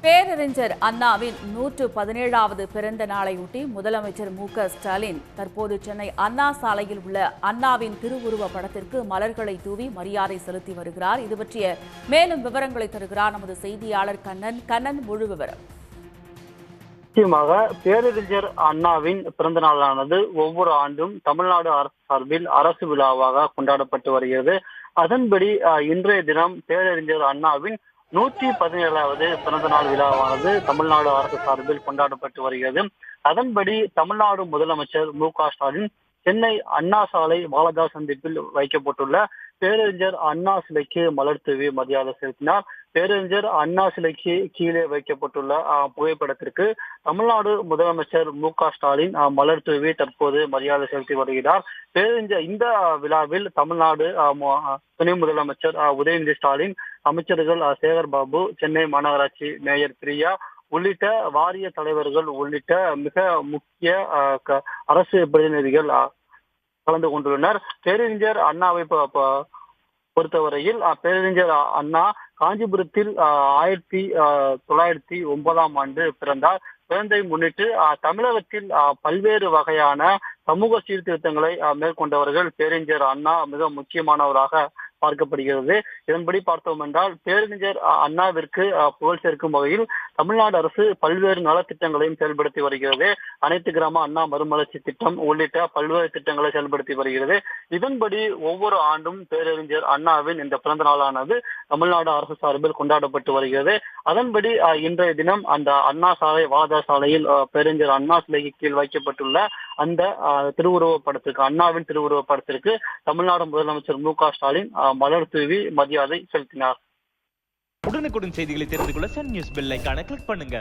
பேரறிஞர் அண்ணாவின் 117வது பிறந்த நாளையொட்டி முதலமைச்சர் மு.க.ஸ்டாலின் தற்போது சென்னை அண்ணா சாலையில் உள்ள அண்ணாவின் திருவுருவ படத்திற்கு மலர்களை தூவி மரியாதை செலுத்தி வருகிறார். இது பற்றிய மேலும் விவரங்களை தருகிறார் நமது செய்தியாளர் கண்ணன். கண்ணன், முழு விவரம். நிச்சயமாக பேரறிஞர் அண்ணாவின் பிறந்த நாளானது ஒவ்வொரு ஆண்டும் தமிழ்நாடு அரசு சார்பில் அரசு விழாவாக கொண்டாடப்பட்டு வருகிறது. அதன்படி இன்றைய தினம் பேரறிஞர் அண்ணாவின் 117வது பிறந்த நாள் விழாவானது தமிழ்நாடு அரசு சார்பில் கொண்டாடப்பட்டு வருகிறது. அதன்படி தமிழ்நாடு முதலமைச்சர் மு.க.ஸ்டாலின் சென்னை அண்ணா சாலை வாலஜா சந்திப்பில் வைக்கப்பட்டுள்ள பேரறிஞர் அண்ணா சிலைக்கு மலர் தூவி மரியாதை செலுத்தினார். பேரறிஞர் அண்ணா சிலைக்கு கீழே வைக்கப்பட்டுள்ள புகைப்படத்திற்கு தமிழ்நாடு முதலமைச்சர் மு.க.ஸ்டாலின் மலர் தூவி தற்போது மரியாதை செலுத்தி வருகிறார். பேரறிஞர் இந்த விழாவில் தமிழ்நாடு துணை முதலமைச்சர் உதயநிதி ஸ்டாலின், அமைச்சர்கள் சேகர் பாபு, சென்னை மாநகராட்சி மேயர் பிரியா உள்ளிட்ட வாரிய தலைவர்கள் உள்ளிட்ட மிக முக்கிய அரசு பிரதிநிதிகள் கலந்து கொண்டுள்ளனர். பேரறிஞர் அண்ணாவை பொறுத்தவரையில் பேரறிஞர் அண்ணா காஞ்சிபுரத்தில் 1909ஆம் ஆண்டு பிறந்தார். பிறந்ததை முன்னிட்டு தமிழகத்தில் பல்வேறு வகையான சமூக சீர்திருத்தங்களை மேற்கொண்டவர்கள் பேரறிஞர் அண்ணா மிக முக்கியமானவராக பார்க்கப்படுகிறது. இதன்படி பார்த்தோம் என்றால் பேரறிஞர் அண்ணாவிற்கு புகழ் சேர்க்கும் வகையில் தமிழ்நாடு அரசு பல்வேறு நலத்திட்டங்களையும் செயல்படுத்தி வருகிறது. அனைத்து கிராம அண்ணா மறுமலர்ச்சி திட்டம் உள்ளிட்ட பல்வேறு திட்டங்களை செயல்படுத்தி வருகிறது. இதன்படி ஒவ்வொரு ஆண்டும் பேரறிஞர் அண்ணாவின் இந்த பிறந்த நாளானது தமிழ்நாடு அரசு சார்பில் கொண்டாடப்பட்டு வருகிறது. அதன்படி இன்றைய தினம் அந்த அண்ணா சாலை வாலஜா சாலையில் பேரறிஞர் அண்ணா சிலைக்கு கீழ் வைக்கப்பட்டுள்ள அந்த திருவுருவ படத்திற்கு, அண்ணாவின் திருவுருவ படத்திற்கு தமிழ்நாடு முதலமைச்சர் மு.க.ஸ்டாலின் மலர் தூவி மரியாதை செலுத்தினார். உடனுக்குடன் செய்திகளை தெரிந்து கொள்ள சன் நியூஸ் பெல் ஐகானை கிளிக் பண்ணுங்க.